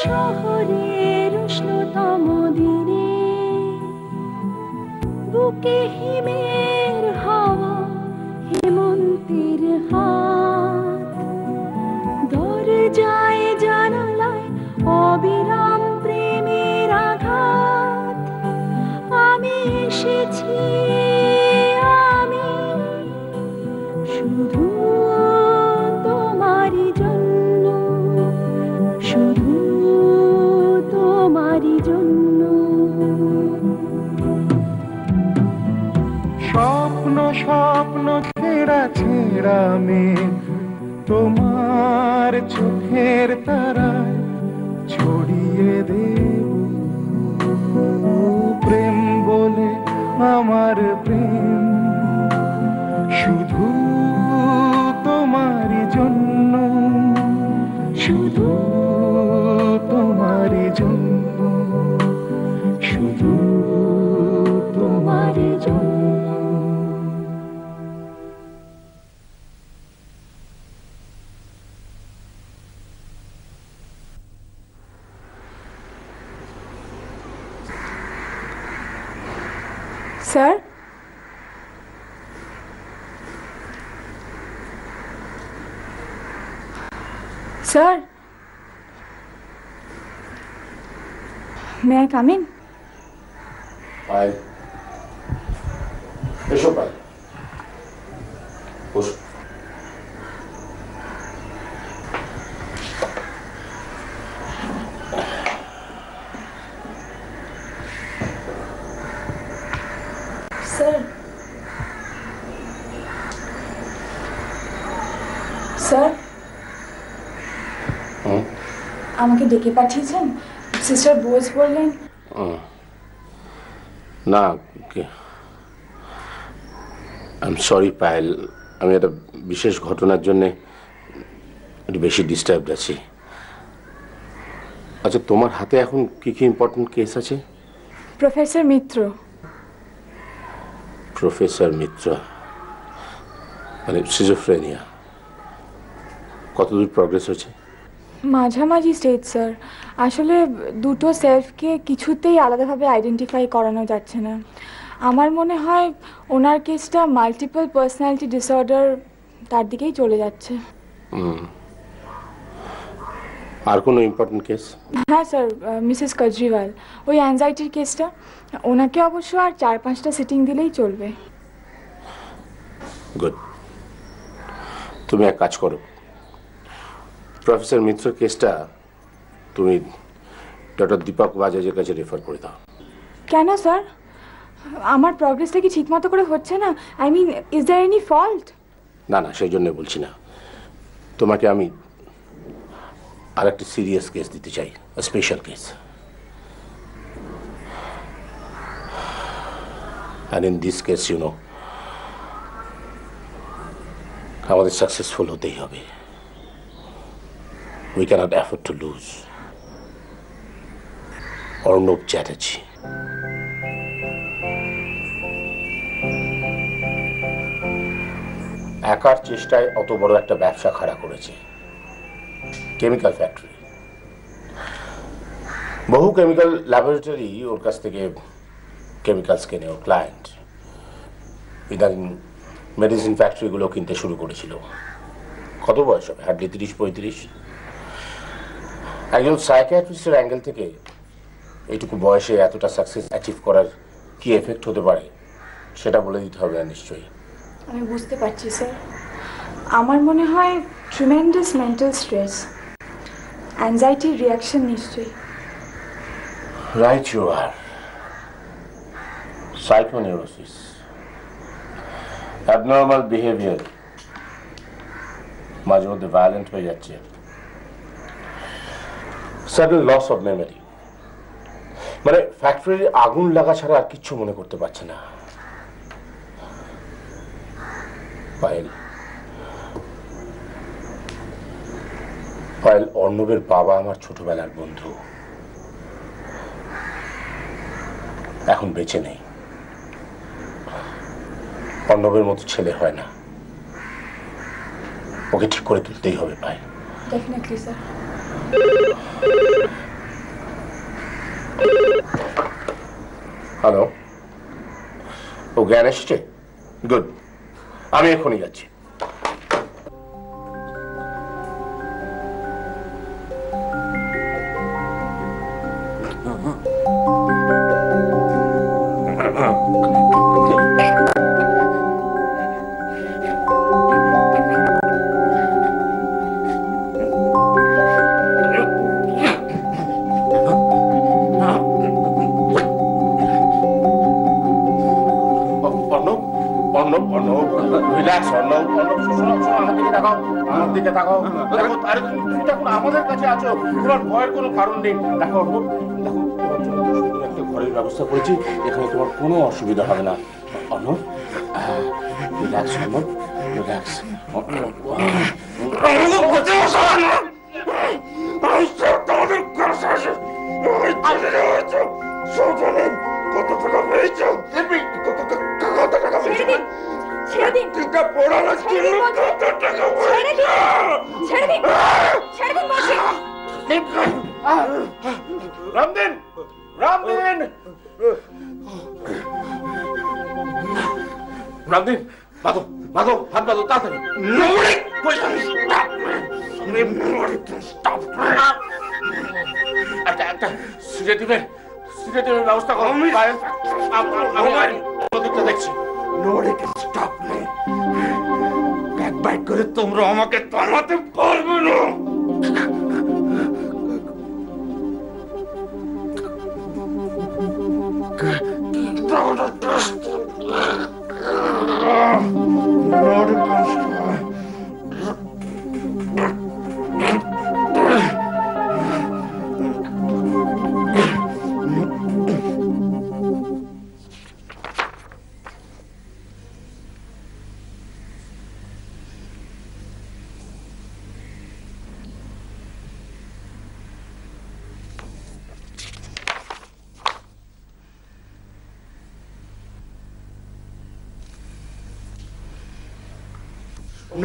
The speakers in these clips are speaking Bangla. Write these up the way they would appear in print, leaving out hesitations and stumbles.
শহরের উষ্ণতম দিনে বুকে হিমের হাওয়া হেমন্তের হাত দরজায় জানালায় অবিরাম প্রেমের আঘাত আমি এসেছি আমি শুধু তোমারই জন্য শুধু তোমারই জন্য স্বপ্ন স্বপ্ন ছেঁড়া ছেঁড়া মেঘ তোমার চোখের তারায় ছড়িয়ে দেব প্রেম বলে আমার প্রেম শুধু তোমারই জন্য শুধু তোমারই জন্য শুধু তোমারই জন্য sir sir may I come in? এসো ভাই, বসো। স্যার স্যার আমাকে ডেকে পাঠিয়েছেন? সিস্টার বোস বললেন। না, আই এম সরি পায়েল, আমি একটা বিশেষ ঘটনার জন্যে একটু বেশি ডিস্টার্বড আছি। আচ্ছা, তোমার হাতে এখন কি কি ইম্পর্টেন্ট কেস আছে? প্রফেসর মিত্র। প্রফেসর মিত্র মানে সিজোফ্রেনিয়া, কতদূর প্রগ্রেস হচ্ছে? মাঝামাঝি স্টেজ স্যার। আসলে দুটো সেলফকে কিছুতেই আলাদাভাবে আইডেন্টিফাই করানো যাচ্ছে না। আমার মনে হয় ওনার কেসটা মাল্টিপল পার্সোনালিটি ডিসঅর্ডার, তার দিকেই চলে যাচ্ছে। আর কোনো ইম্পর্টেন্ট কেস? হ্যাঁ স্যার, মিসেস কেজরিওয়াল, ওই অ্যাংজাইটির কেসটা। ওনাকে অবশ্য আর 4-5টা সিটিং দিলেই চলবে। গুড। তুমি এক কাজ করো, প্রফেসর মিত্র কেসটা তুমি ডক্টর দীপক বাজাজের কাছে রেফার করে দাও। কেন স্যার? আমার প্রগ্রেসটা কি ঠিকমতো করে হচ্ছে না? I mean, is there any fault? না না, সেই জন্য বলছি না। তোমাকে আমি আর একটা সিরিয়াস কেস দিতে চাই, special case. And in this case, you know, আমাদের সাকসেসফুল হতেই হবে। We cannot afford to lose. Arnab Chatterjee. একার চেষ্টায় অত বড় একটা ব্যবসা খাড়া করেছে, কেমিক্যাল ফ্যাক্টরি। বহু কেমিক্যাল ল্যাবরেটরি ওর কাছ থেকে কেমিক্যালস কেনে ওর ক্লায়েন্ট। ইদানিং মেডিসিন ফ্যাক্টরিগুলো কিনতে শুরু করেছিল। কত বয়স হবে? হার্ডলি 30-35। একজন সাইকিয়াট্রিস্টের অ্যাঙ্গেল থেকে এইটুকু বয়সে এতটা সাকসেস অ্যাচিভ করার কি এফেক্ট হতে পারে সেটা বলে দিতে হবে না নিশ্চয়ই। আমি বুঝতে পারছি স্যার। আমার মনে হয় ট্রিমেন্ডাস মেন্টাল স্ট্রেস, অ্যাংজাইটির রিয়াকশন নিশ্চয়ই। Right you are. Psychoneurosis, abnormal behaviour, মাঝে মধ্যে ভায়োলেন্ট হয়ে যাচ্ছে, সাডেন লস অফ মেমোরি। মানে ফ্যাক্টরির আগুন লাগা ছাড়া আর কিচ্ছু মনে করতে পারছে না। পায়েল, পায়েল, অর্ণবের বাবা আমার ছোটবেলার বন্ধু, এখন বেঁচে নেই। অর্ণবের মতো ছেলে হয় না, ওকে ঠিক করে তুলতেই হবে ভাই। Definitely sir. জ্ঞান এসছে? গুড, আমি এখনই যাচ্ছি। আমাদের কাছে আছো, তোমার ভয়ের কোনো কারণ নেই। দেখো দেখো, তোমার জন্য সুন্দর একটা ঘরের ব্যবস্থা করেছি, এখানে তোমার কোনো অসুবিধা হবে না। Arnab, relax Arnab, relax. কত টাকা পেয়েছ? ছেড়ে দিন, পড়ানোর জন্য কত টাকা পেয়েছ? ছেড়ে দিন, ছেড়ে দিন বলছি। রামদিন, রামদিন, রামদিন, বাঁধো, বাঁধো, হাত বাঁধো তাড়াতাড়ি। একটা সিগারেটের ব্যবস্থা করো। আমি দেখছি। ব্যাকবাইট করে তোমরা আমাকে থামাতে পারবে না।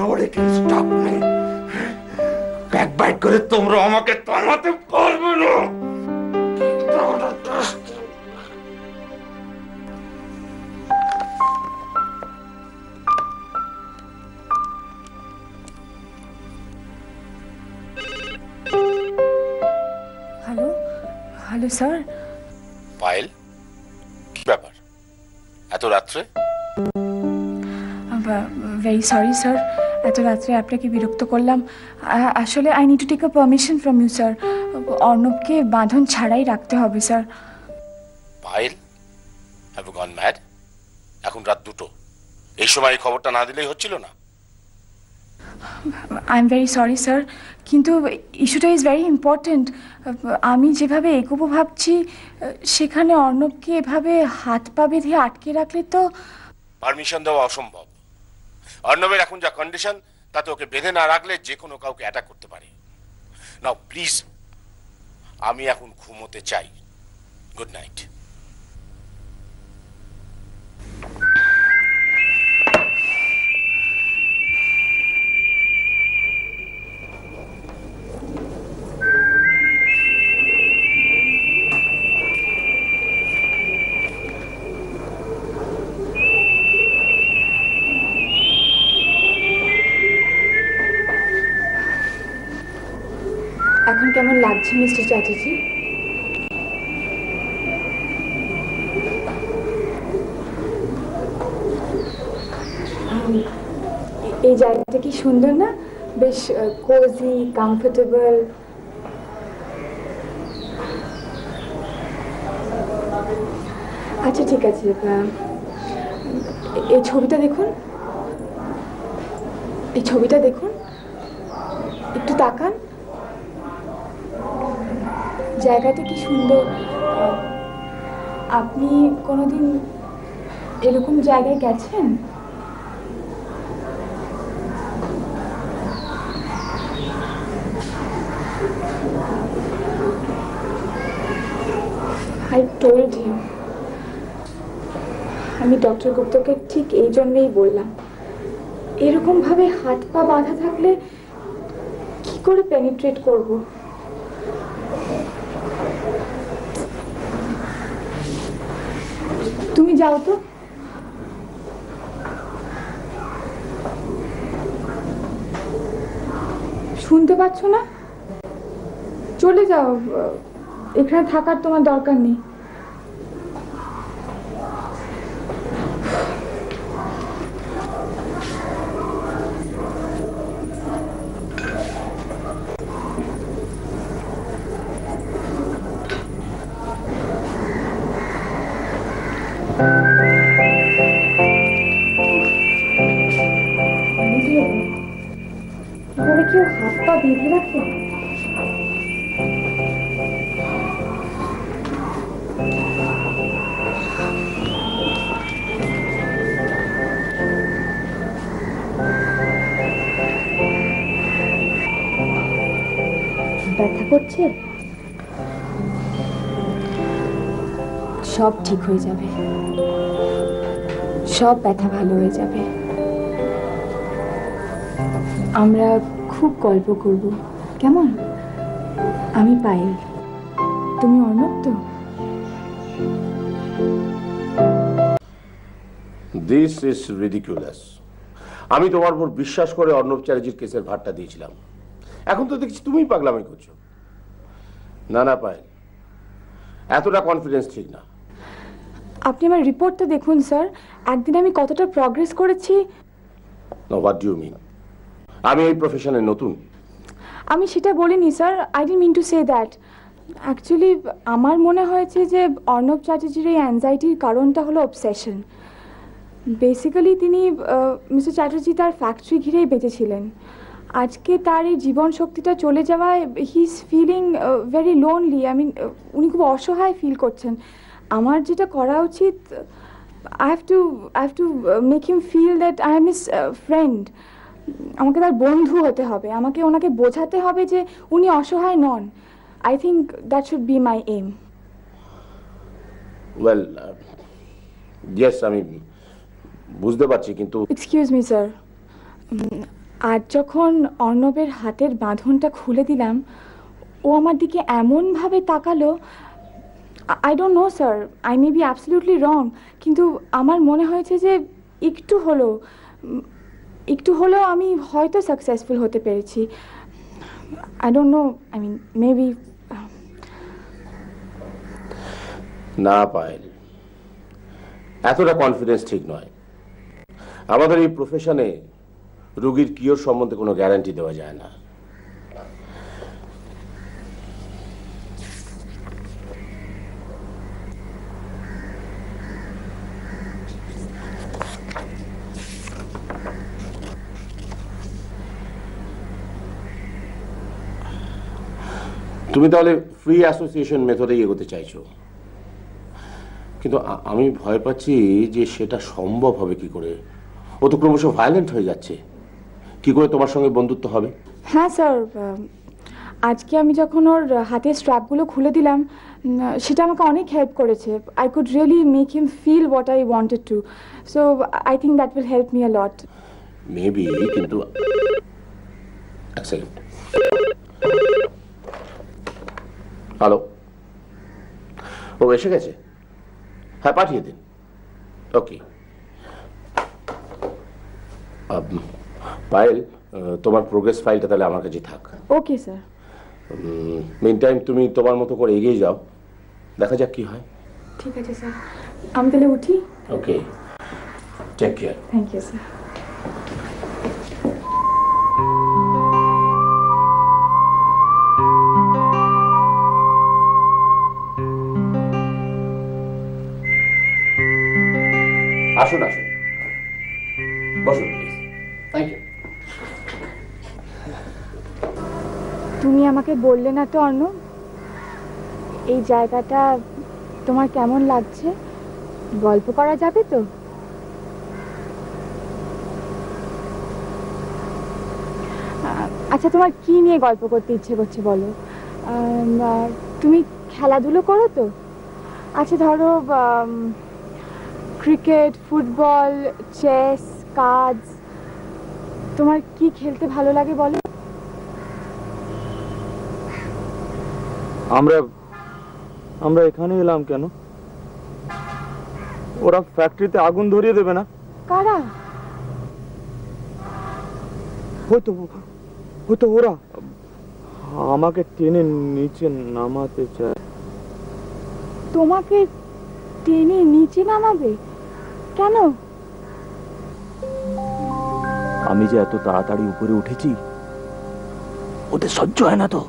Nobody can stop me. Backbite করে তোমরা আমাকে থামাতে পারবে না। Hello, hello sir. পায়েল, কি ব্যাপার এত রাত্রে? ভেরি সরি স্যার, এত রাত্রে আপনাকে বিরক্ত করলাম। আসলে I need to take a permission from you sir. অর্ণবকে বাঁধন ছাড়াই রাখতে হবে স্যার। Payel, have you gone mad? এখন রাত 2টো, এই সময় এই খবরটা না দিলেই হচ্ছিল না? I am very sorry sir, কিন্তু ইস্যুটা ইজ ভেরি ইম্পর্টেন্ট। আমি যেভাবে এগোবো ভাবছি, সেখানে অর্ণবকে এভাবে হাত পা বেঁধে আটকে রাখলে তো। পারমিশন দেওয়া অসম্ভব। অর্ণবের এখন যা কন্ডিশন, তাতে ওকে বেঁধে না রাখলে যে কোনো কাউকে অ্যাটাক করতে পারে। নাও প্লিজ, আমি এখন ঘুমোতে চাই। Good night. এখন কেমন লাগছে মিস্টার চ্যাটার্জি? এই জায়গাটা কি সুন্দর না? বেশ কোজি, কমফোর্টেবল। আচ্ছা ঠিক আছে, এই ছবিটা দেখুন, এই ছবিটা দেখুন, একটু তাকান। জায়গাটা কি সুন্দর। আপনি কোনোদিন এরকম জায়গায় গেছেন? I told him. আমি ডক্টর গুপ্তকে ঠিক এই জন্যই বললাম, এরকম ভাবে হাত পা বাঁধা থাকলে কি করে পেনিট্রেট করব? তুমি যাও তো, শুনতে পাচ্ছ না? চলে যাও, এখানে থাকার তোমার দরকার নেই। এভাবে কেউ হাত পা বেঁধে রাখে? ব্যথা করছে? সব ঠিক হয়ে যাবে, সব ব্যথা ভালো হয়ে যাবে। আমরা খুব গল্প করব, কেমন? আমি পায়েল, তুমি অর্ণব তো? This is ridiculous. আমি তোমার উপর বিশ্বাস করে অর্ণব চ্যাটার্জির কেসের ভারটা দিয়েছিলাম, এখন তো দেখছি তুমিই পাগলামি করছো। না না পায়েল, এতটা কনফিডেন্স ঠিক না। আপনি আমার রিপোর্টটা দেখুন স্যার, একদিন আমি কতটা প্রগ্রেস করেছি। No, what do you mean? আমি এই প্রফেশনে নতুন। আমি সেটা বলিনি sir, I didn't mean to say that. Actually আমার মনে হয়েছে যে অর্ণব চ্যাটার্জির এই অ্যাংজাইটির কারণটা হলো অবসেশন। বেসিক্যালি তিনি মিস্টার চ্যাটার্জি তার ফ্যাক্টরি ঘিরেই বেঁচেছিলেন। আজকে তার এই জীবন শক্তিটা চলে যাওয়ায় he is feeling very lonely. I mean, উনি খুব অসহায় ফিল করছেন। আমার যেটা করা উচিত, I have to make him feel that I am his friend. আমাকে তার বন্ধু হতে হবে, আমাকে ওনাকে বোঝাতে হবে যে উনি অসহায় নন। I think that should be my aim. Well, yes, আমি বুঝতে পারছি, কিন্তু এক্সকিউজ মি স্যার, আজ যখন অর্ণবের হাতের বাঁধনটা খুলে দিলাম, ও আমার দিকে এমনভাবে তাকালো। I don't no sir, I may be absolutely রং, কিন্তু আমার মনে হয়েছে যে একটু হলেও আমি হয়তো সাকসেসফুল হতে পেরেছি। I don't know, I mean maybe. না পায়েল, এতটা কনফিডেন্স ঠিক নয়। আমাদের এই প্রফেশনে রোগীর কিওর সম্বন্ধে কোনো গ্যারান্টি দেওয়া যায় না। তুমি তাহলে ফ্রি অ্যাসোসিয়েশন মেথডেই এগোতে চাইছো, কিন্তু আমি ভয় পাচ্ছি যে সেটা সম্ভব হবে কি করে। ও তো ক্রমশ ভায়োলেন্ট হয়ে যাচ্ছে, কি করে তোমার সঙ্গে বন্ধুত্ব হবে? হ্যাঁ স্যার, আজকে আমি যখন ওর হাতের স্ট্র্যাপগুলো খুলে দিলাম, সেটা আমাকে অনেক হেল্প করেছে। I could really make him feel what I wanted to, so I think that will help me a lot. Maybe, কিন্তু এক সেকেন্ড। হ্যালো, ও এসে গেছে? হ্যাঁ, পাঠিয়ে দিন। ওকে পায়েল, তোমার প্রোগ্রেস ফাইলটা তাহলে আমার কাছে থাক। Okay sir. মিন টাইম তুমি তোমার মতো করে এগিয়ে যাও, দেখা যাক কি হয়। ঠিক আছে স্যার, আমি তাহলে উঠি। Okay, take care. Thank you sir. আসুন আসুন, বসুন প্লিজ। Thank you. তুমি আমাকে বললে না তো অর্ণব, এই জায়গাটা তোমার কেমন লাগছে? গল্প করা যাবে তো? আচ্ছা, তোমার কি নিয়ে গল্প করতে ইচ্ছে করছে বলো? তুমি খেলাধুলো করো তো? আচ্ছা ধরো, ক্রিকেট, ফুটবল, চেস, কার্ডস, তোমার কি খেলতে ভালো লাগে বলো? আমরা এখানে এলাম কেন? ওরা ফ্যাক্টরিতে আগুন ধরিয়ে দেবে না? কারা? তো ওরা আমাকে টেনে নিচে নামাতে চায়। তোমাকে টেনে নিচে নামাবে কেন? আমি যে এত তাড়াতাড়ি উপরে উঠেছি, ওদের সহ্য হয় না তো।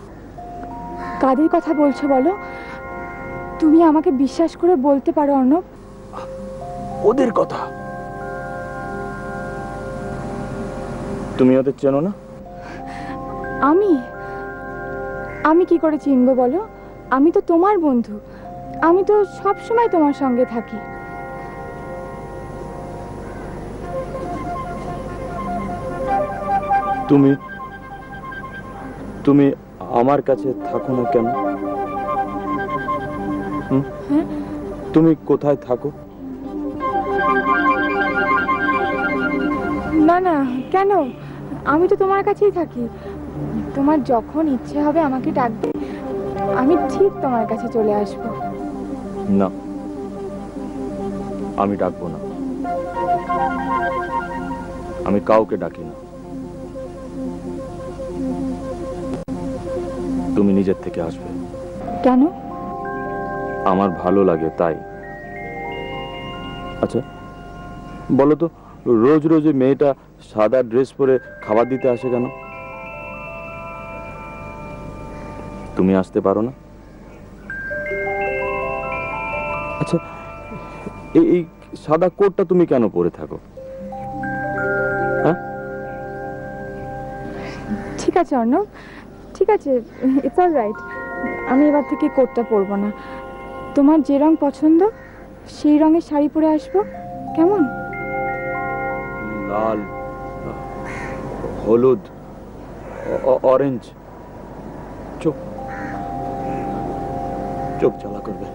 কাদের কথা বলছো বলো? তুমি আমাকে বিশ্বাস করে বলতে পারো অর্ণব। ওদের কথা। তুমি ওদের চেনো না? আমি কি করে চিনবো বলো? আমি তো তোমার বন্ধু, আমি তো সব সময় তোমার সঙ্গে থাকি। তুমি তুমি আমার কাছে থাকো না কেন? হ্যাঁ? তুমি কোথায় থাকো? না না, কেন? আমি তো তোমার কাছেই থাকি। তোমার যখন ইচ্ছে হবে আমাকে ডাকবে, আমি ঠিক তোমার কাছে চলে আসবো। না, আমি ডাকবো না। আমি কাউকে ডাকি না। তুমি নিজের থেকে আসবে। কেন? আমার ভালো লাগে তাই। আচ্ছা বলো তো, রোজ রোজ ওই মেয়েটা সাদা ড্রেস পরে খাবার দিতে আসে কেন? তুমি আসতে পারো না? আচ্ছা এই সাদা কোটটা তুমি কেন পরে থাকো? হ্যাঁ, ঠিক আছে অর্ণব, ঠিক আছে, ইটস অল রাইট। আমি এবার থেকে কোটটা পরবো না। তোমার যে রং পছন্দ সেই রঙের শাড়ি পরে আসবো, কেমন? লাল, হলুদ, অরেঞ্জ। চোখ চোখ জ্বালা করবে।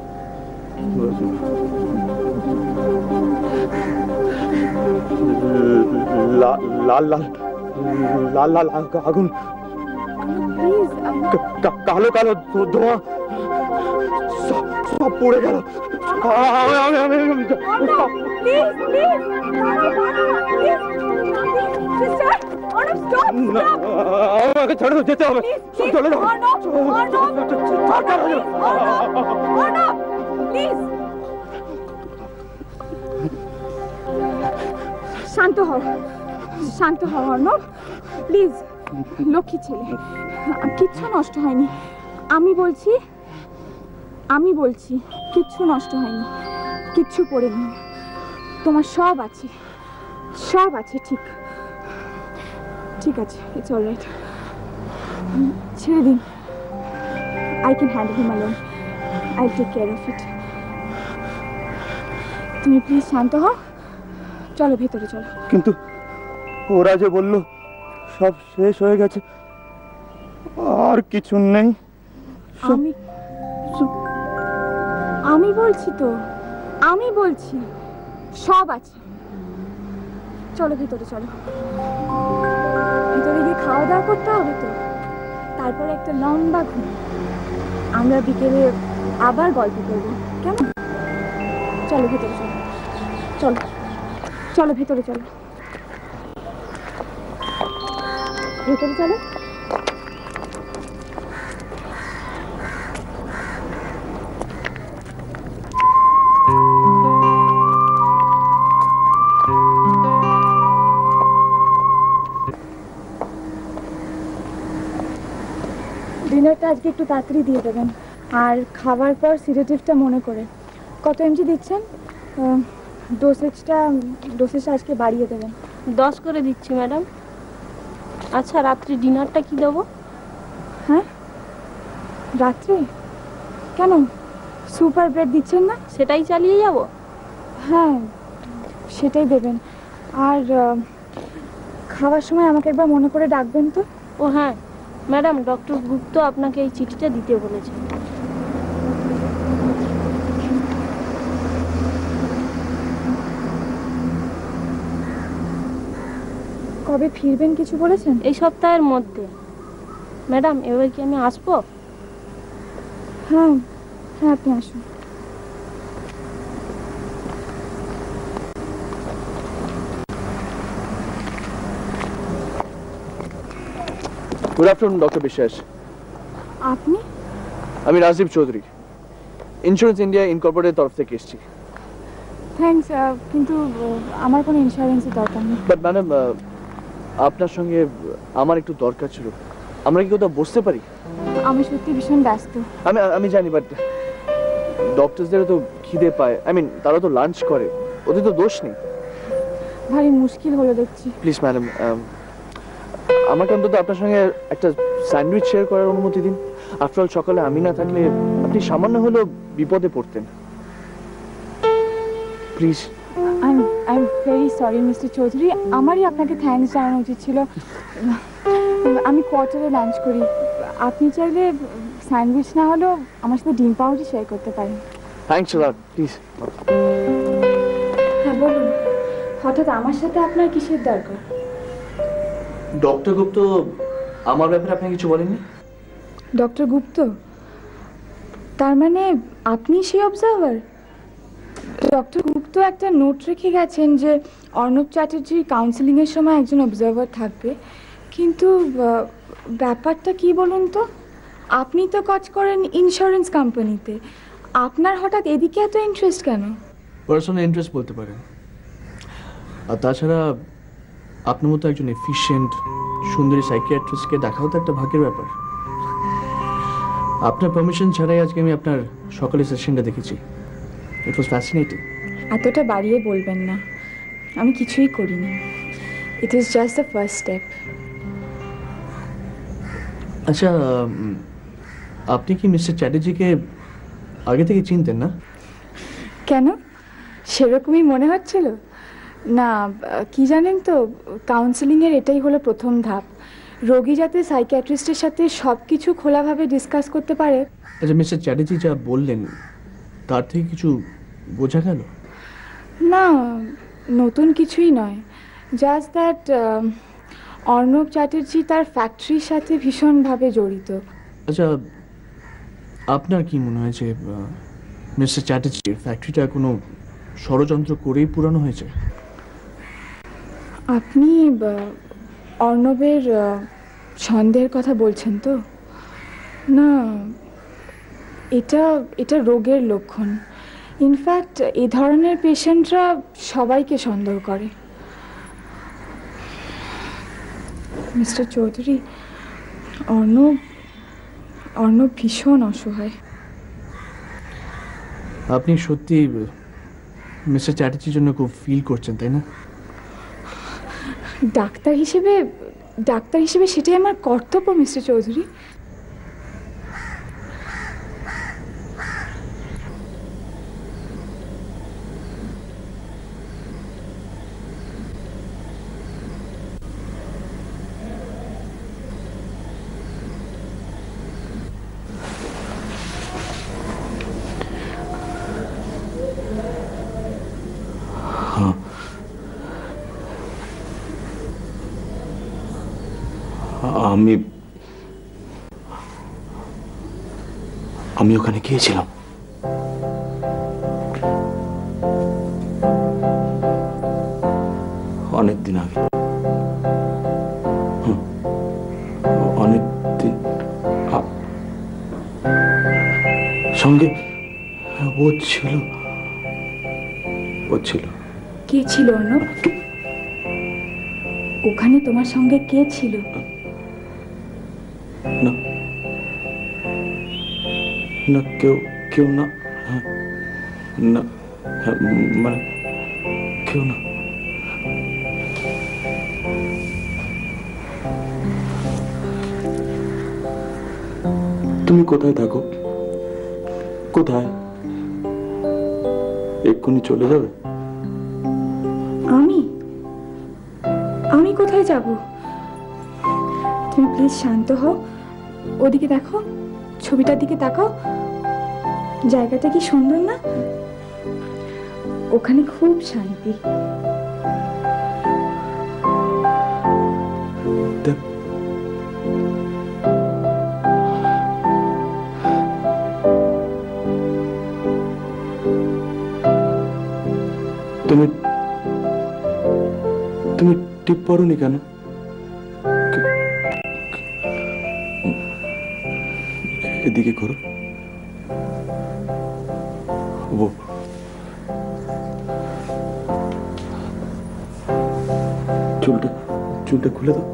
লাল লাল লাল লাল আগুন, প্লিজ, কালো কালো ধোঁয়া, সব পড়ে গেল। আমাকে ছেড়ে যেতে হবে। চলে যাও। শান্ত হও, শান্ত হও অর্ণব, প্লিজ। লক্ষ্মী ছেলে, কিচ্ছু নষ্ট হয়নি। আমি বলছি কিচ্ছু নষ্ট হয়নি, কিচ্ছু পড়েনি। তোমার সব আছে, সব আছে। ঠিক ঠিক আছে, ইটস অল রাইট। ছেড়ে দিন। I can handle him alone. I take care of it. তুমি প্লিজ শান্ত হও, চলো ভেতরে চলো। কিন্তু ওরা যে বললো সব শেষ হয়ে গেছে, আর কিছু নেই। আমি বলছি তো, আমি বলছি সব আছে। চলো ভিতরে চলো। ভিতরে গিয়ে খাওয়া দাওয়া করতে হবে তো, তারপরে একটা লম্বা ঘুম। আমরা বিকেলে আবার গল্প করবো, কেমন? চলো ভিতরে চলো, চলো চলো ভেতরে চলো, ভেতরে চলো। ডিনারটা আজকে একটু তাড়াতাড়ি দিয়ে দেবেন, আর খাবার পর সিডেটিভটা মনে করে। কত এমজি দিচ্ছেন? ডোসেজটা আজকে বাড়িয়ে দেবেন। 10 করে দিচ্ছি ম্যাডাম। আচ্ছা রাত্রি ডিনারটা কি দেবো? হ্যাঁ, রাত্রে কেন সুপার ব্রেড দিচ্ছেন না? সেটাই চালিয়ে যাব? হ্যাঁ, সেটাই দেবেন। আর খাওয়ার সময় আমাকে একবার মনে করে ডাকবেন তো। ও হ্যাঁ ম্যাডাম, ডক্টর গুপ্ত আপনাকে এই চিঠিটা দিতে বলেছে। কবে ফিরবেন কিছু বলেছেন? এই সপ্তাহের মধ্যে। ম্যাডাম এবার কি আমি আসবো? হ্যাঁ হ্যাঁ, আপনি আসুন। Good afternoon doctor Biswas. আপনি? আমি Rajib Chowdhury, insurance India incorporated তরফ থেকে এসেছি। থ্যাঙ্কস, কিন্তু আমার কোনো ইন্স্যুরেন্সের দরকার নেই। বাট ম্যাডাম, আপনার সঙ্গে আমার একটু দরকার ছিল। আমরা কি কোথাও বসতে পারি? আমি সত্যি ভীষণ ব্যস্ত। আমি জানি, বাট ডক্টরসদেরও তো খিদে পায়। তারা তো লাঞ্চ করে, ওদের তো দোষ নেই। ভারী মুশকিল হলো দেখছি। প্লিজ ম্যাডাম, আমাকে অন্তত আপনার সঙ্গে একটা স্যান্ডউইচ শেয়ার করার অনুমতি দিন। আফটার সকালে আমি না থাকলে আপনি সামান্য হলেও বিপদে পড়তেন। Please. I am very sorry mister Chowdhury, আমারই আপনাকে থ্যাঙ্কস জানানো উচিত ছিল। আমি কোয়ার্টারে লাঞ্চ করি, আপনি চাইলে স্যান্ডউইচ না হলেও আমার সাথে ডিম পাউরুটি শেয়ার করতে পারেন। Thanks a lot, please. হ্যাঁ বলুন, হঠাৎ আমার সাথে আপনার কিসের দরকার? ডক্টর গুপ্ত আমার ব্যাপারে আপনি কিছু বলেননি? ডক্টর গুপ্ত? তার মানে আপনি সেই অবজারভার? ডক্টর গুপ্ত একটা নোট রেখে গেছেন যে অর্ণব চ্যাটার্জির কাউন্সেলিংয়ের সময় একজন অবজারভার থাকবে, কিন্তু ব্যাপারটা কি বলুন তো? আপনি তো কাজ করেন ইন্স্যুরেন্স কোম্পানিতে, আপনার হঠাৎ এদিকে এত ইন্টারেস্ট কেন? পার্সোনাল ইন্টারেস্ট বলতে পারেন। আর তাছাড়া আপনার মতো একজন এফিশিয়েন্ট সুন্দরী সাইকিয়াট্রিস্টকে দেখাও তো একটা ভাগ্যের ব্যাপার। আপনার পারমিশন ছাড়াই আজকে আমি আপনার সকালের সেশনটা দেখেছি। ইট ওয়াজ ফ্যাসিনেটিং। এতটা বাড়িয়ে বলবেন না, আমি কিছুই করিনি। It is just the first step. আচ্ছা, আপনি কি মিস্টার চ্যাটার্জিকে আগে থেকে চিনতেন না? কেন, সেরকমই মনে হচ্ছিল? না, কি জানেন তো, কাউন্সেলিংয়ের এটাই হলো প্রথম ধাপ। রোগী যাতে সাইকিয়াট্রিস্টের সাথে সব কিছু খোলাভাবে ডিসকাস করতে পারে। আচ্ছা, মিস্টার চ্যাটার্জি যা বললেন তার থেকে কিছু বোঝা গেল? না, নতুন কিছুই নয়, জাস্ট দ্যাট অর্ণব চ্যাটার্জি তার ফ্যাক্টরির সাথে ভীষণভাবে জড়িত। আচ্ছা, আপনার কি মনে হয় যে মিস্টার চ্যাটার্জির ফ্যাক্টরিটা কোনো ষড়যন্ত্র করেই পুরানো হয়েছে? আপনি অর্ণবের সন্দেহের কথা বলছেন তো? না, এটা রোগের লক্ষণ। ইনফ্যাক্ট এই ধরনের পেশেন্টরা সবাইকে সন্দেহ করে। মিস্টার চৌধুরী, অর্ণব ভীষণ অসহায়। আপনি সত্যি মিস্টার চ্যাটার্জির জন্য খুব ফিল করছেন, তাই না? ডাক্তার হিসেবে সেটাই আমার কর্তব্য মিস্টার চৌধুরী। আমি ওখানে গিয়েছিলাম। অনেক দিন আগে, অনেক দিন সঙ্গে ও ছিল। কে ছিল অর্ণব? ওখানে তোমার সঙ্গে কে ছিল? না, কেউ না। না, মানে কেউ না। তুমি কোথায় থাকো? কোথায়? এক্ষুনি চলে যাবে? আমি কোথায় যাব? তুমি প্লিজ শান্ত হও, ওদিকে দেখো, ছবিটার দিকে তাকাও। জায়গাটা কি সুন্দর না? ওখানে খুব শান্তি। তুমি টিপ পড়োনি কেন? এদিকে করো। ও চুলটা চুলটা খুলে দাও।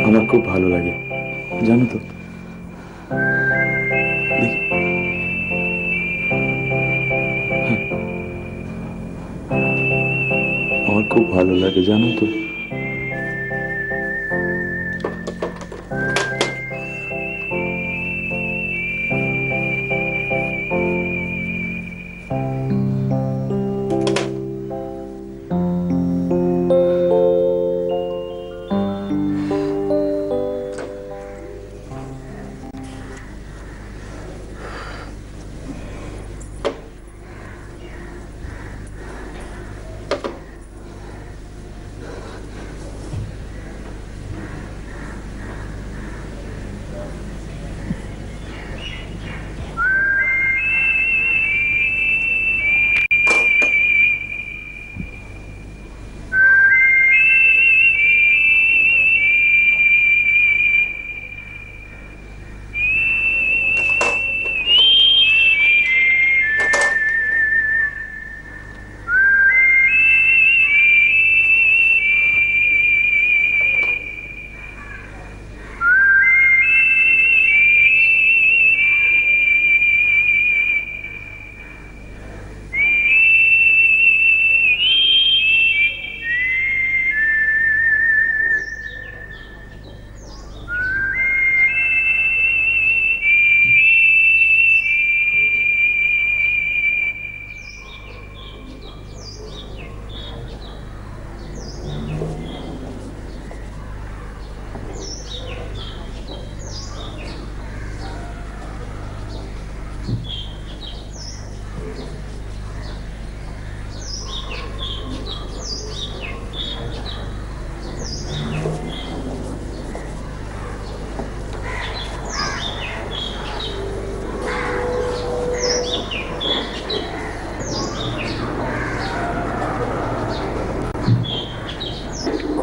আমার খুব ভালো লাগে জানো তো। দেখি আমার খুব ভালো লাগে জানো তো।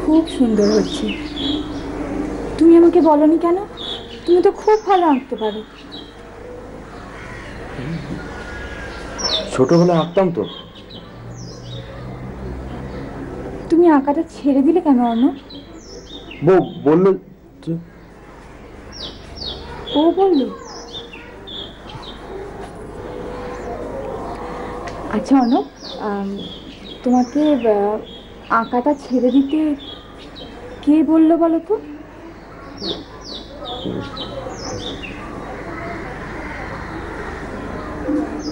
খুব সুন্দর হচ্ছে। তুমি আমাকে বলনি কেন? তুমি তো খুব ভালো আঁকতে পারো। ছোটবেলায় আঁকতাম তো। তুমি আঁকাটা ছেড়ে দিলে কেন অর্ণব? বউ বললো যে। ও বললো? আচ্ছা অর্ণব, তোমাকে আঁকাটা ছেড়ে দিতে কে বললো বলো তো?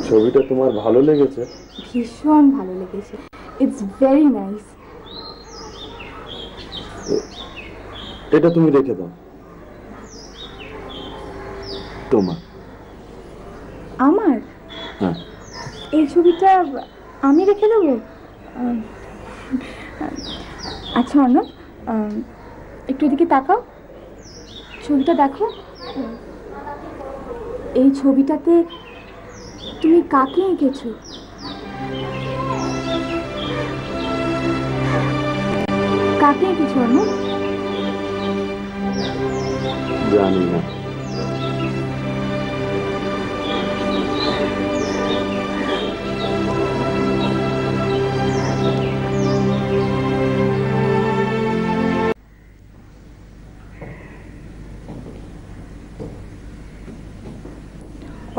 ছবিটা তোমার ভালো লেগেছে? ভীষণ ভালো লেগেছে। It's very nice. এটা তুমি রেখে দাও। তোমার? আমার? হ্যাঁ। এই ছবিটা আমি রেখে দেবো? আচ্ছা অর্ণব, একটু এদিকে তাকাও, ছবিটা দেখো। এই ছবিটাতে তুমি কাকে এঁকেছো? কাকে এঁকেছো অর্ণব? জানি না।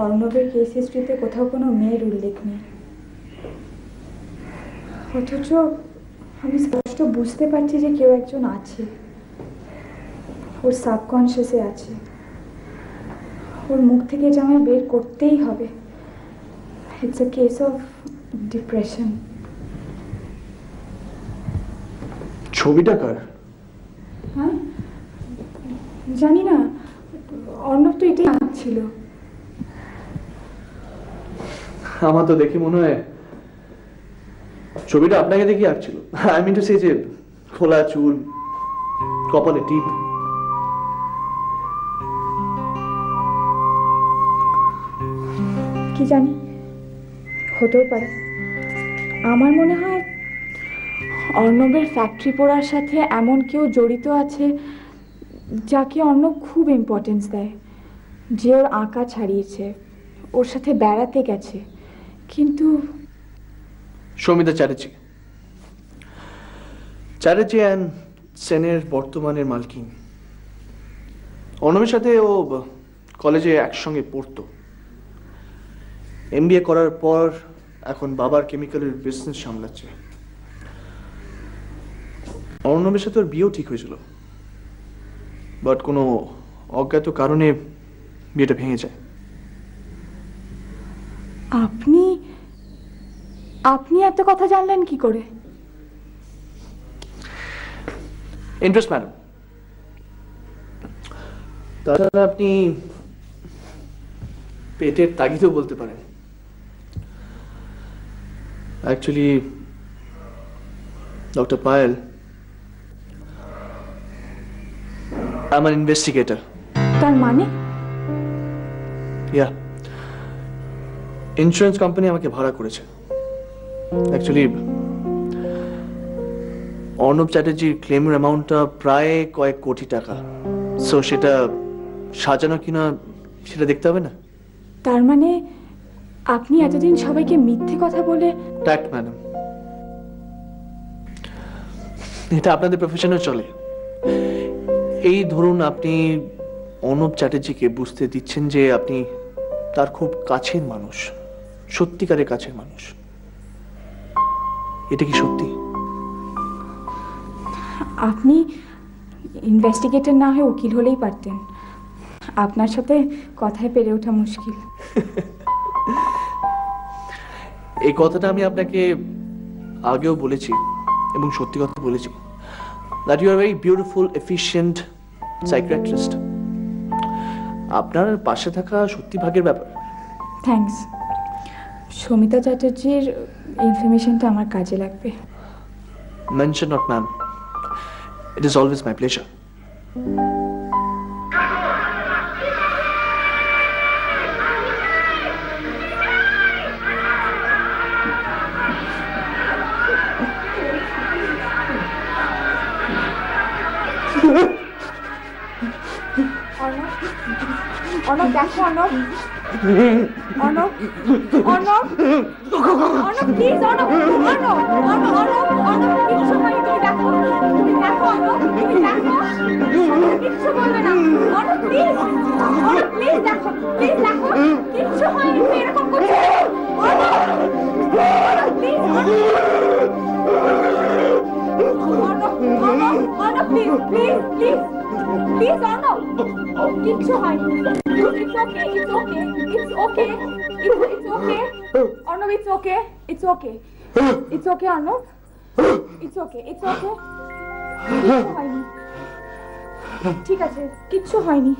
অর্ণবের কেস হিস্ট্রিতে কোথাও কোনো মেয়ের উল্লেখ নেই, অথচ আমি স্পষ্ট বুঝতে পারছি যে কেউ একজন আছে, ওর সাবকনশিয়াসে আছে। ওর মুখ থেকে যে আমায় বের করতেই হবে। It's a case of depression. ছবিটা কার? হ্যাঁ জানি না, অর্ণব তো এটাই আঁকছিল। আমার তো দেখে মনে হয় ছবিটা আপনাকে দেখি আঁকছিল। আই মিন টু সে যে খোলা চুল, কপালে টিপ। কি জানি, হতেও পারে। আমার মনে হয় অর্ণবের ফ্যাক্টরি পোড়ার সাথে এমন কেউ জড়িত আছে যাকে অর্ণব খুব ইম্পর্টেন্স দেয়, যে ওর আঁকা ছাড়িয়েছে, ওর সাথে বেড়াতে গেছে, কিন্তু সৌমিতা চ্যাটার্জি, চ্যাটার্জি অ্যান্ড সেনের বর্তমানের মালকিন। অর্ণবের সাথে ও কলেজে একসঙ্গে পড়তো। MBA করার পর এখন বাবার কেমিক্যালের বিজনেস সামলাচ্ছে। অর্ণবের সাথে ওর বিয়েও ঠিক হয়েছিল, বাট কোনো অজ্ঞাত কারণে বিয়েটা ভেঙে যায়। আপনি এত কথা জানলেন কি করে? Interest madam. তাছাড়া আপনি পেটের তাগিদও বলতে পারেন। Actually doctor Payel, I'm an investigator. তার মানে? Yeah. ইন্স্যুরেন্স কোম্পানি আমাকে ভাড়া করেছে। অ্যাকচুয়ালি অর্ণব চ্যাটার্জির ক্লেমের অ্যামাউন্টটা প্রায় কয়েক কোটি টাকা। সো সেটা সাজানো কিনা সেটা দেখতে হবে না? তার মানে আপনি এতদিন সবাইকে মিথ্যে কথা বলে? ট্যাক্ট ম্যাডাম, এটা আপনাদের প্রফেশনে চলে। এই ধরুন আপনি অর্ণব চ্যাটার্জিকে বুঝতে দিচ্ছেন যে আপনি তার খুব কাছের মানুষ, সত্যিকারের কাছের মানুষ। এটা কি সত্যি? আপনি ইনভেস্টিগেটর না হয়ে উকিল হলেই পারতেন। আপনার সাথে কথায় পেরে ওঠা মুশকিল। এই কথাটা আমি আপনাকে আগেও বলেছি এবং সত্যি কথা বলেছি, that you are very beautiful, efficient psychiatrist. আপনার পাশে থাকা সত্যি ভাগ্যের ব্যাপার। থ্যাঙ্কস। সৌমিতা চ্যাটার্জির ইনফরমেশনটা আমার কাজে লাগবে। Mention not, ma'am. It is always my pleasure. Arnab দেখো, অর্ণব, অর্ণব, অর্ণব, অর্ণব প্লিজ, অর্ণব, অর্ণব, অর্ণব, অর্ণব কিচ্ছু হয়নি, তুমি দেখো, তুমি দেখো অর্ণব, তুমি দেখো, কিচ্ছু বলবে না, অর্ণব প্লিজ, অর্ণব প্লিজ দেখো, প্লিজ দেখো, কিচ্ছু হয়নি, তুমি এরকম করছো, Arnab, Arnab please, Arnab, Arnab, Arnab please, please, please, please Arnab, কিচ্ছু হয়নি, it's okay, it's okay, it's okay, it's okay, Arnab, it's okay, it's okay, it's okay Arnab, it's okay, it's okay, কিচ্ছু হয়নি, ঠিক আছে, কিচ্ছু হয়নি,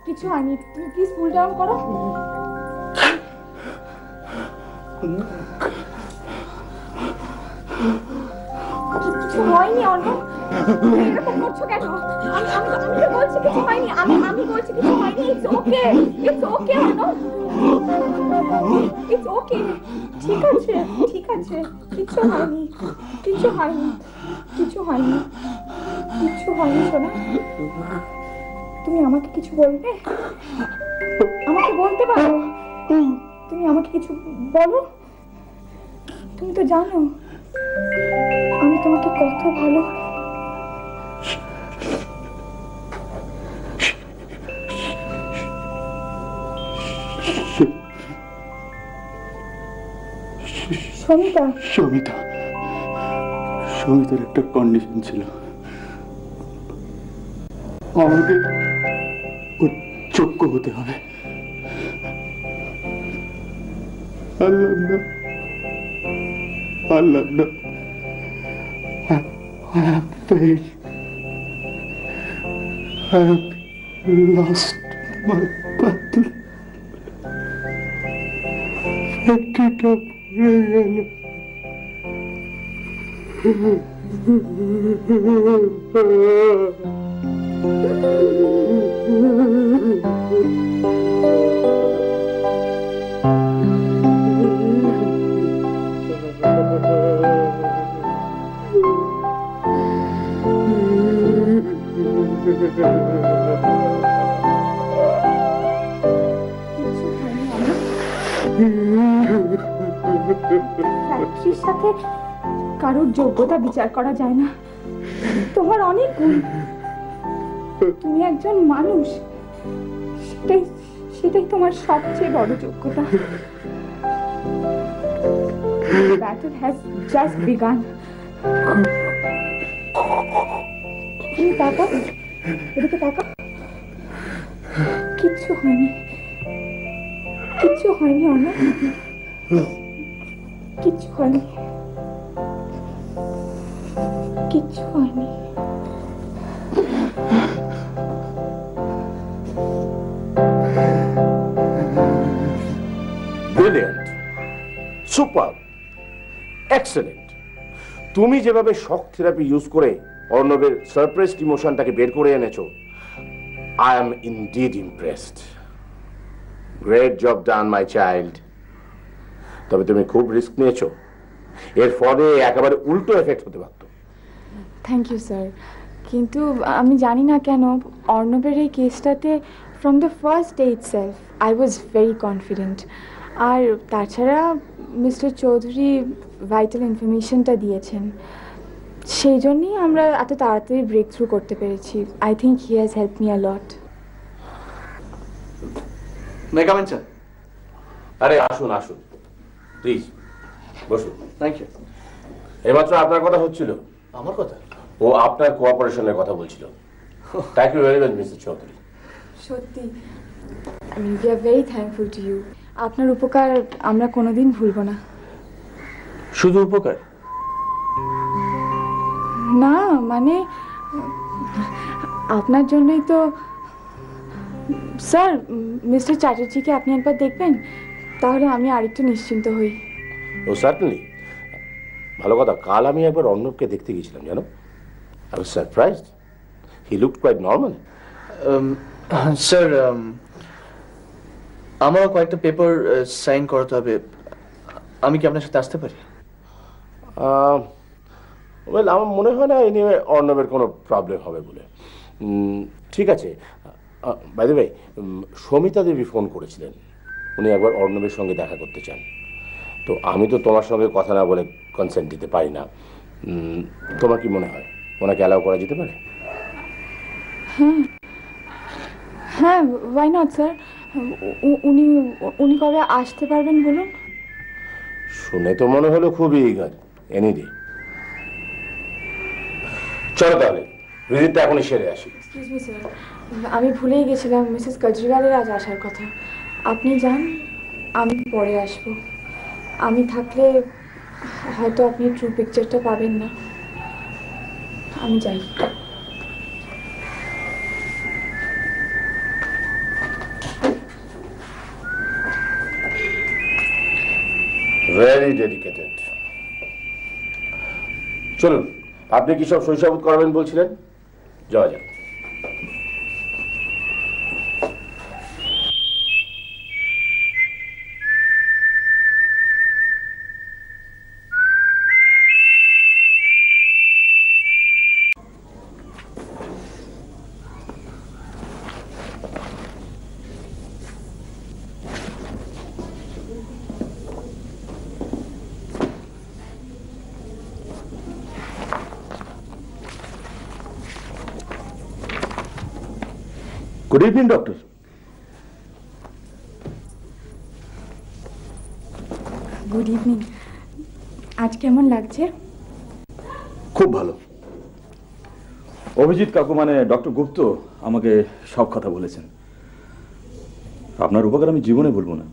কিচ্ছু হয়নি, তুমি প্লিজ কুল ডাউন করো। কিছু হয়নি অর্ণব, এরকম করছো কেন? আমি তো বলছি কিছু হয়নি, আমি বলছি কিছু হয়নি, it's okay, it's okay Arnab, it's okay, ঠিক আছে, ঠিক আছে, কিছু হয়নি, কিছু হয়নি, কিছু হয়নি, কিছু হয়নি সোনা। তুমি আমাকে কিছু বলবে? আমাকে বলতে পারো? তুমি আমাকে কিছু বলো, তুমি তো জানো আমি তোমাকে কত ভালো। সমিতা, সমিতার একটা কন্ডিশন ছিল, আমাকে ওর যোগ্য হতে হবে। আল্লাহ না, I have failed. I have lost my battle. ফ্যাক্টরিটা পুড়ে গেল। ফ্যাক্টরির সাথে কারোর যোগ্যতা বিচার করা যায় না। তোমার অনেক গুণ, তুমি একজন মানুষ, সেটাই সেটাই তোমার সবচেয়ে বড় যোগ্যতা। The battle has just begun. তুমি তাকাও, এদিকে তাকাও। কিচ্ছু হয়নি, কিচ্ছু হয়নি অর্ণব, কিচ্ছু হয়নি, কিচ্ছু হয়নি। Brilliant, super, excellent. তুমি যেভাবে শক থেরাপি ইউজ করে অর্ণবের সারপ্রেসড ইমোশনটাকে বের করে এনেছো, I am indeed impressed. Great job done my child. তবে তুমি খুব রিস্ক নিয়েছো, এর ফলে একেবারে উল্টো এফেক্ট হতে পারত। থ্যাংক ইউ স্যার, কিন্তু আমি জানি না কেন অর্ণবের এই কেসটাতে from the first day itself I was very confident. আর তাছাড়া মিস্টার চৌধুরী ভাইটাল ইনফরমেশনটা দিয়েছেন, সেই জন্যই আমরা এত তাড়াতাড়ি ব্রেক থ্রু করতে পেরেছি। I think he has help me a lot. May come in sir? আরে আসুন আসুন, প্লিজ বসুন। Thank you. এইমাত্র আপনার কথা হচ্ছিল। আমার কথা? ও আপনার কোঅপারেশনের কথা বলছিল। Thank you very much mister Chowdhury. সত্যি আমি we are very thankful to you. আপনার উপকার আমরা কোনোদিন ভুলবো না। শুধু উপকার না, মানে আপনার জন্যই তো। স্যার, মিস্টার চ্যাটার্জিকে আপনি একবার দেখবেন, তাহলে আমি আরেকটু নিশ্চিন্ত হই। ও সার্টেনলি, ভালো কথা। কাল আমি একবার অর্ণবকে দেখতে গেছিলাম, জানো। I was surprised, he looked quite normal. Sir, আমারও কয়েকটা পেপার সাইন করাতে হবে, আমি কি আপনার সাথে আসতে পারি? ওয়েল, আমার মনে হয় না এই নিয়ে অর্ণবের কোনো প্রবলেম হবে বলে। ঠিক আছে। By the way, Samita Debi phone করেছিলেন, উনি একবার অর্ণবের সঙ্গে দেখা করতে চান। তো আমি তো তোমার সঙ্গে কথা না বলে কনসেন্ট দিতে পারি না। তোমার কি মনে হয় ওনাকে অ্যালাউ করা যেতে পারে? হ্যাঁ হ্যাঁ, ওয়াই নট স্যার। উনি উনি কবে আসতে পারবেন বলুন? শুনে তো মনে হলো খুবই ইগার। Any day. চলো তাহলে, ভিজিটটা এখনই সেরে আসি। এক্সকিউজ মি স্যার, আমি ভুলেই গেছিলাম, মিসেস কেজরিওয়ালের আজ আসার কথা। আপনি যান, আমি পরে আসব। আমি থাকলে হয়তো আপনি ট্রু পিকচারটা পাবেন না। আমি যাই। Very dedicated. চলুন, আপনি কি সব শৈশাবোধ করাবেন বলছিলেন? যাওয়া যাক। Good evening doctor. Good evening. আজ কেমন লাগছে? খুব ভালো। অভিজিৎ কাকু মানে ডক্টর গুপ্ত আমাকে সব কথা বলেছেন। আপনার উপকার আমি জীবনে ভুলবো না।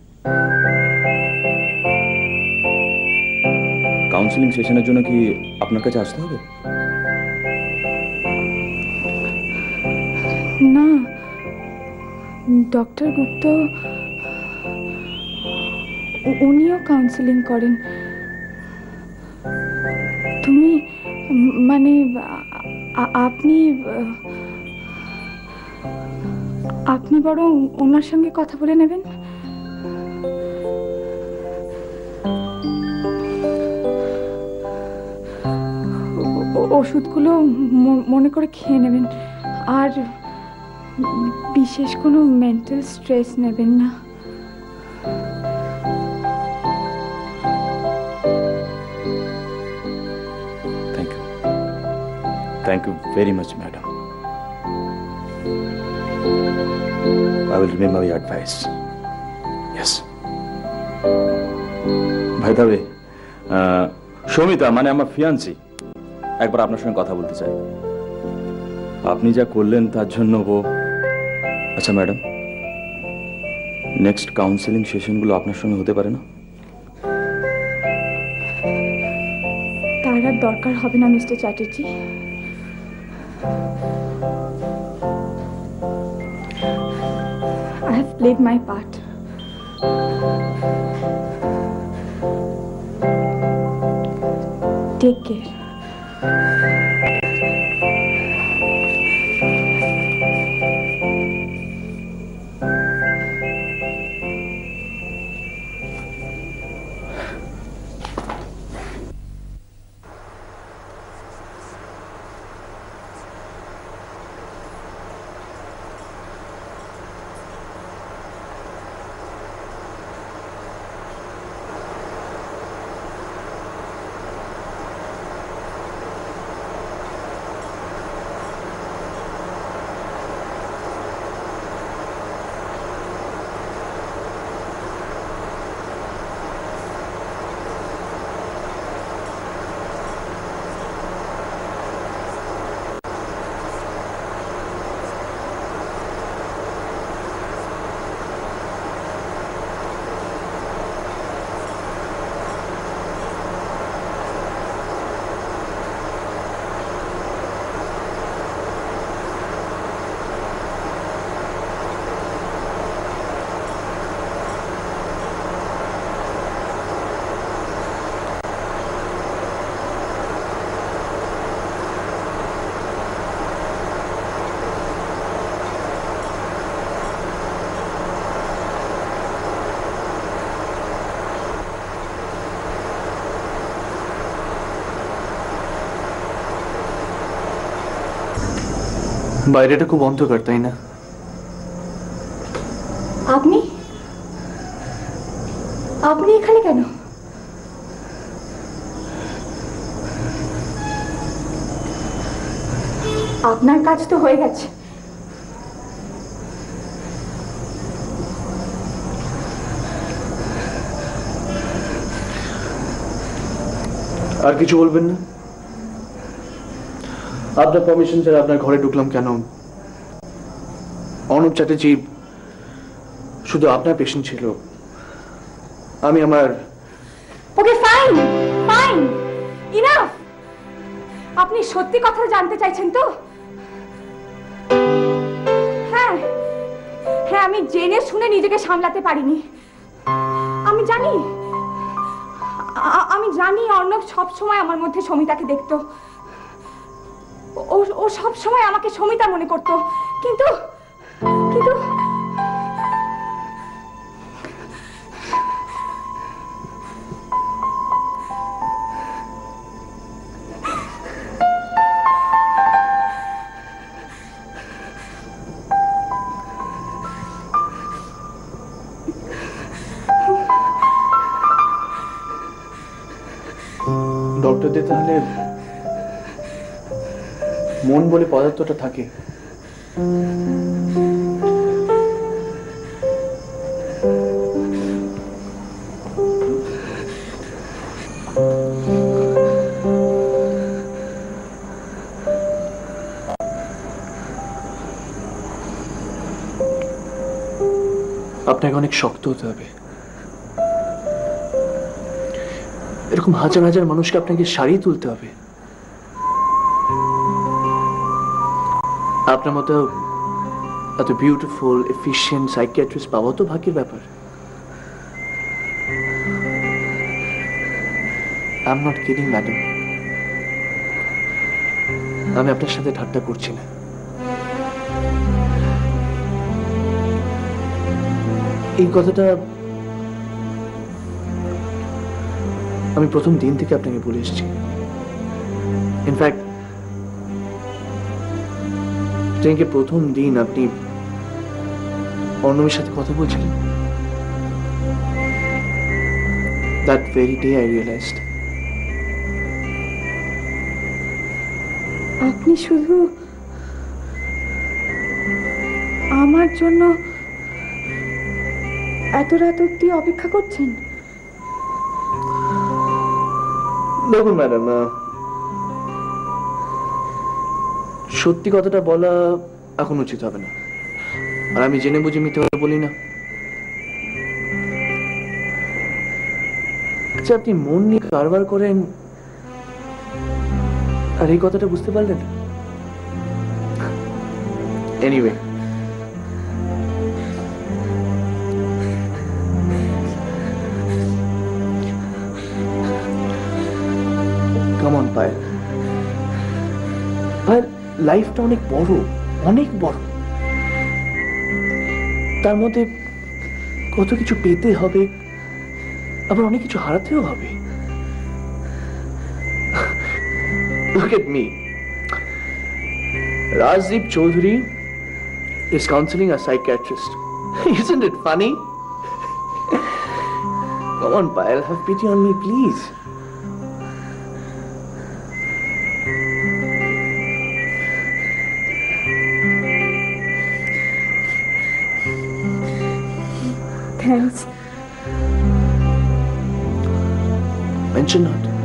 কাউন্সিলিং সেশনের জন্য কি আপনার কাছে আসতে হবে? না, ডক্টর গুপ্ত উনিও কাউন্সিলিং করেন। তুমি মানে আপনি আপনি বরং ওনার সঙ্গে কথা বলে নেবেন। ওষুধগুলো মনে করে খেয়ে নেবেন। আর বিশেষ কোনো মেন্টাল স্ট্রেস নেবেন না। Thank you very much, madam. I will remember your advice. Yes. By the way, Soumita মানে আমার ফিয়ান্সি একবার আপনার সঙ্গে কথা বলতে চাই। আপনি যা করলেন তার জন্য ও। আচ্ছা ম্যাডাম, নেক্সট কাউন্সেলিং সেশনগুলো আপনার সঙ্গে হতে পারে না? তার আর দরকার হবে না mister Chatterjee. I have played my part. Take care. বাইরেটা খুব অন্ধকার, তাই না? আপনি আপনি এখানে কেন? আপনার কাজ তো হয়ে গেছে। আর কিছু বলবেন না? আপনার পারমিশন ছাড়া আপনার ঘরে ঢুকলাম কেন? অনুপ চ্যাটার্জি শুধু আপনার পেশেন্ট ছিল, আমি আমার। Okay fine fine, enough. আপনি সত্যি কথা জানতে চাইছেন তো? হ্যাঁ হ্যাঁ, আমি জেনে শুনে নিজেকে সামলাতে পারিনি। আমি জানি অর্ণব সবসময় আমার মধ্যে সমিতাকে দেখতো। ও সব সময় আমাকে সমিতা মনে করতো, কিন্তু কিন্তু ডক্টরদের তাহলে মন বলে পদার্থটা থাকে। আপনাকে অনেক শক্ত হতে হবে। এরকম হাজার হাজার মানুষকে আপনাকে সারিয়ে তুলতে হবে। আপনার মতো এত বিউটিফুল এফিশিয়েন্ট সাইকিয়াট্রিস্ট পাওয়া তো ভাগ্যের ব্যাপার। I am not kidding madam, আমি আপনার সাথে ঠাট্টা করছি না। এই কথাটা আমি প্রথম দিন থেকে আপনাকে বলে এসেছি। ইনফ্যাক্ট যেদিনকে প্রথম দিন আপনি অর্ণবের সাথে কথা বলছিলেন, that very day I realized আপনি শুধু আমার জন্য এত রাত অব্দি অপেক্ষা করছেন? দেখুন ম্যাডাম, সত্যি কথাটা বলা এখন উচিত হবে না, আর আমি জেনে বুঝে মিথ্যে কথা বলি না। আচ্ছা, আপনি মন নিয়ে কারবার করেন আর এই কথাটা বুঝতে পারলেন? Anyway, come on Payel. Payel, লাইফটা অনেক বড়, অনেক বড়। তার মধ্যে কত কিছু পেতে হবে, আবার অনেক কিছু হারাতেও হবে। Look at me. Rajdeep Chaudhary is counseling a psychiatrist. Isn't it funny? Come on, Payal, have pity on me, please. Thanks. Mention not.